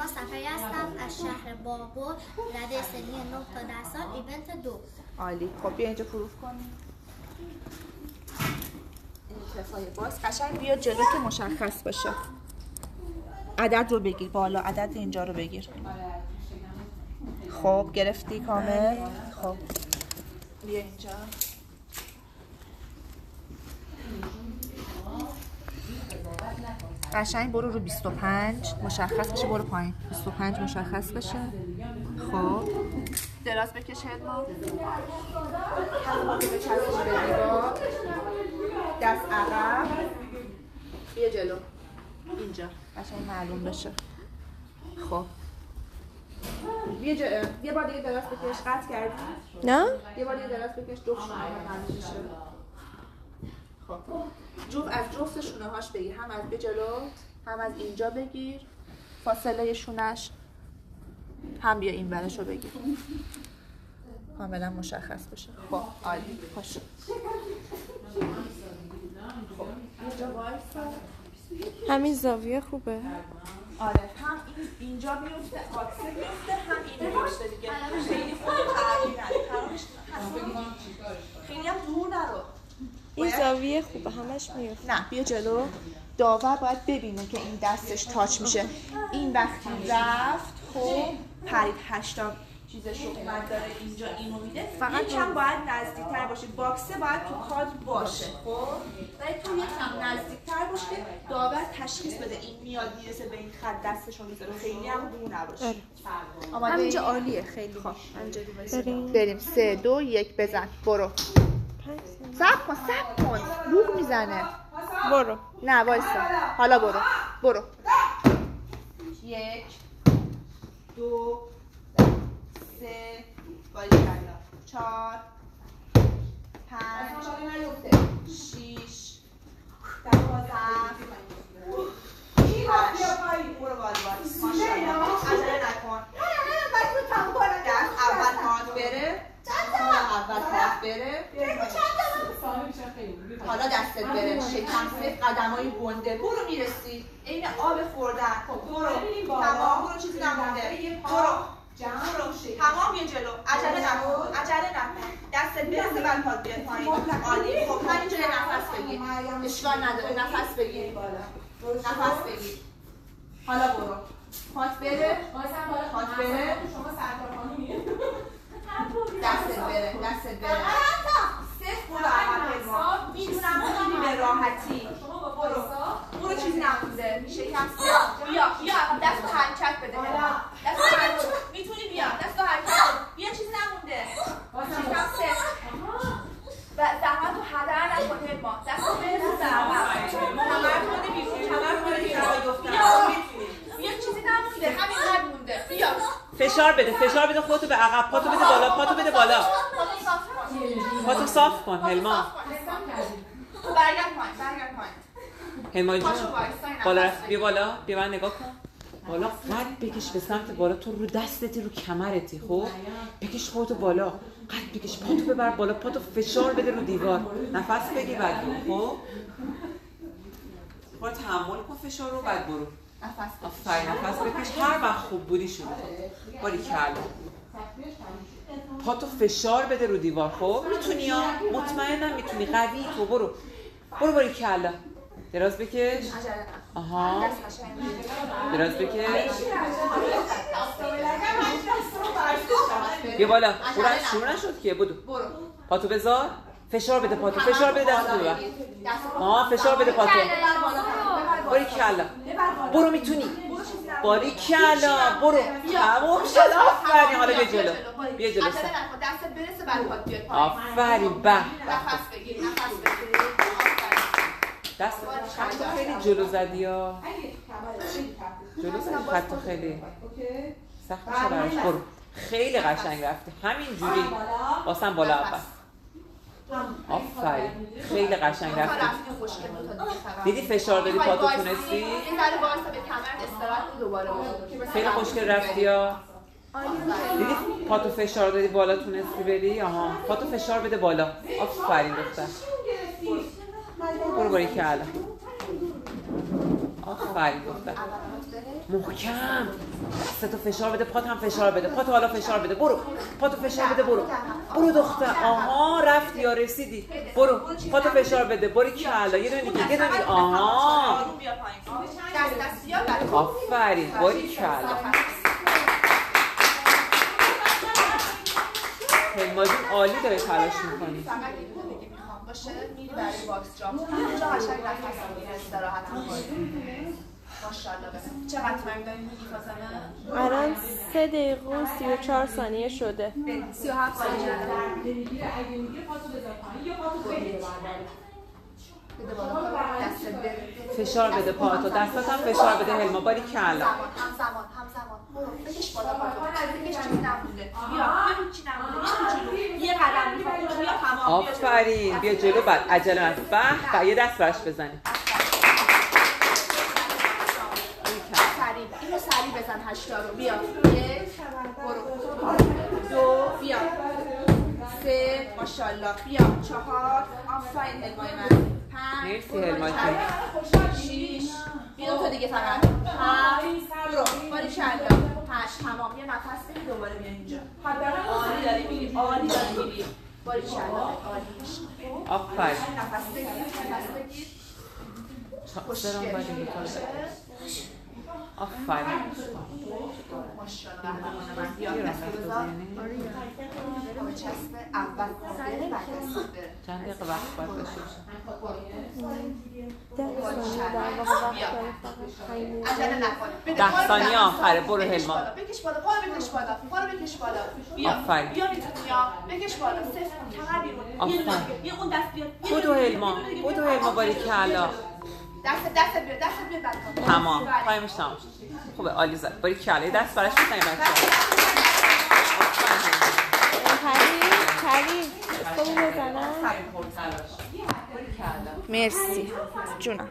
هلما صفایی هستم از شهر بابل. رده سنی 9 تا 10 سال. ایونت 2. عالی. خب بیا اینجا پروف کنیم. این کفای باز قشنگ بیا جلو که مشخص باشه. عدد رو بگیر بالا، عدد اینجا رو بگیر. خب گرفتی کامل؟ خب بیا اینجا. قشنگ برو رو 25 مشخص بشه، برو پایین 25 مشخص بشه. خب دراز بکش هلما، بچسبون به دیوار، دست عقب، بیا جلو اینجا قشنگ معلوم بشه. خب یه بار دیگه دراز بکش. قطع کردی؟ نه؟ یه بار دیگه دراز بکش. جفت شونه معلوم بشه. خب جفت از جفت شونه هاش بگیر، هم از به جلو هم از اینجا بگیر فاصله شونش، هم بیا این ورش رو بگیر کاملا مشخص بشه. خب عالی. خوش. خب اینجا وایسا. همین زاویه خوبه. آره هم اینجا بیفته باکسه بیفته، هم این بیفته دیگه. خیلی خوب تغییر نده. خیلی هم دور نرو. این زاویه خوبه همش میفته. نه بیا جلو. داور باید ببینه که این دستش تاچ میشه. این وقتی رفت خب پرید 8 تا چیزش اومد داره اینجا اینو میده. فقط یکم باید نزدیکتر باشه. باکسه باید تو کادر باشه. خب ولی تو یکم نزدیکتر باشه که داور تشخیص بده این میاد میرسه به این خط دستشو میذاره. خیلی هم دور نباشه. همینجا عالیه خیلی. خب همینجوری وایسا. بریم 3 2 1 بزن. برو. صبر کن بوق میزنه. برو. نه وایسا. حالا برو. 1 2 3 وایسا 4 5 6 برو عجله نکن. اول پاهات بره. حالا دستت بره. شکم سفت، قدمای گنده. برو میرسی. این آب خوردن. برو. تمام. برو چیزی نمونده. برو. تمام یه جلو. عجله نکن. دستت برسه بعد پات بیاد پایین. عالی. خب همینجا نفس بگیر. اشکال نداره. نفس بگیر. حالا برو. پات بره. شما سرکار خانومی. دستت بره. صفر برو عقب. میتونم بگیری به راحتی. برو چیزی نمونده. میشه کم صفر. بیا دستو حرکت بده. میتونی بیا دستو حرکت. بیا چیزی نمونده. شکم صفر. زحمت رو هدر نکنه. ما دستو برسه به عقب. کمر کنه بیرون. بیا چیزی نمونده. همینقدر مونده. بیا فشار بده خودتو به عقب. پاتو بده بالا. پاتو صاف کن هلما. برگرد پایین. هلما جون بالا رفت. بیا بالا. بیا من نگاه کن. بالا قد بکش به سمت بالا. تو رو دستتی رو کمرتی. خب بکش خودتو بالا. قد بکش. پاتو ببر بالا. پاتو فشار بده رو دیوار. نفس بگیر بعد برو. خب برو تحمل کن فشار رو بعد برو. نفس بکش. هر وقت خوب بودی شروع کن. باریکلا. پاتو فشار بده رو دیوار. خب میتونی ها. مطمئنم میتونی. قوی تو. برو باریکلا. دراز بکش. آها. دراز بکش. بیا بالا. شروع نشد که. بدو. پاتو بذار. فشار بده پاتو. فشار بده دستو ببر. فشار بده پاتو. باریکلا. برو میتونی. باریکلا. برو. تموم شد. آفرین. حالا بیا جلو. دستت برسه بعد پات بیاد پایین. آفرین. به. نفس بگیر. دست خط خیلی جلو زدی ها. جلو زدی خط خیلی سخت میشه براش. برو. خیلی قشنگ رفتی. همین جوری واسم بالا اول. آفرین. خیلی قشنگ رفتی. دیدی فشار دادی پاتو تونستی؟ این ذره واسه به کمر استراحت دوباره. خیلی خوشگل رفتی ها. دیدی پاتو فشار دادی بالا تونستی بری. آها. پاتو فشار بده بالا. آفرین دختر. برو باریکلا. آفرین دختر. محکم. دستتو فشار بده، پات هم فشار بده. پاتو حالا فشار بده. برو. پاتو فشار بده، برو. برو دختر. آها رفتی یا رسیدی. برو. پاتو فشار بده. باری کلا. یه دونه دیگه. یه دونه دیگه. آها. دست بیا برو. آفرین. باری کلا. هلما جون عالی داره تلاش می‌کنی. فقط یه دونه دیگه میخوام باشه. میری برای باکس جامپ. اونجا قشنگ نفس میگیری استراحت می‌کنی. ماشاءالله بسم. چقدر تایم داریم میگی فاطمه؟ الان 3 دقیقه و 34 ثانیه شده. 37 ثانیه. اگه میگه پاتو بذار پایین یا پاتو بده بده بالا. دست بده. فشار بده پاتو. دستات هم فشار بده هلما. باری کلا. همزمان. برو. بکش بالا پاتو. بکش چیزی نمونده. بیا. بیا چی نمونده. یه قدم می‌خوام. بیا تمام. آفرین. بیا جلو بعد عجله نکن. به یه دست براش بزنی. اینو سریع بزن 8 رو. بیا. 1 برو. 2 بیا. 3 ماشاءالله. بیا. 4 آفرین هلمای من. 5 مرسی هلما جون. 6 بیا تو دیگه فقط. 7 برو. باریکلا. 8 تمام. یه نفس بگیر دوباره بیا اینجا. عالی داری میری. باریکلا. عالی. آفرین. نفس بگیر. سرم باید این دوتا آفرین. ماشاءالله قهرمان من. بیا دست بذار. چسب اول بره بعد دست بره. چند دقیقه وقت باید داشته عجله نکن. 10 ثانیه آخره. برو هلما. بکش بالا. پارو بکش بالا. بیا. آفرین. بیا بکش بالا. صفر کمر بیرون. آفرین. یه اون دست بیا. بودو هلما. باری کلا. دست بیا. بعد تمام. تایمش تمام شد. خوبه عالی زد. باری کلا. یه دست براش بزنید بچه‌ها. کریم خوب بزنم. مرسی جونم.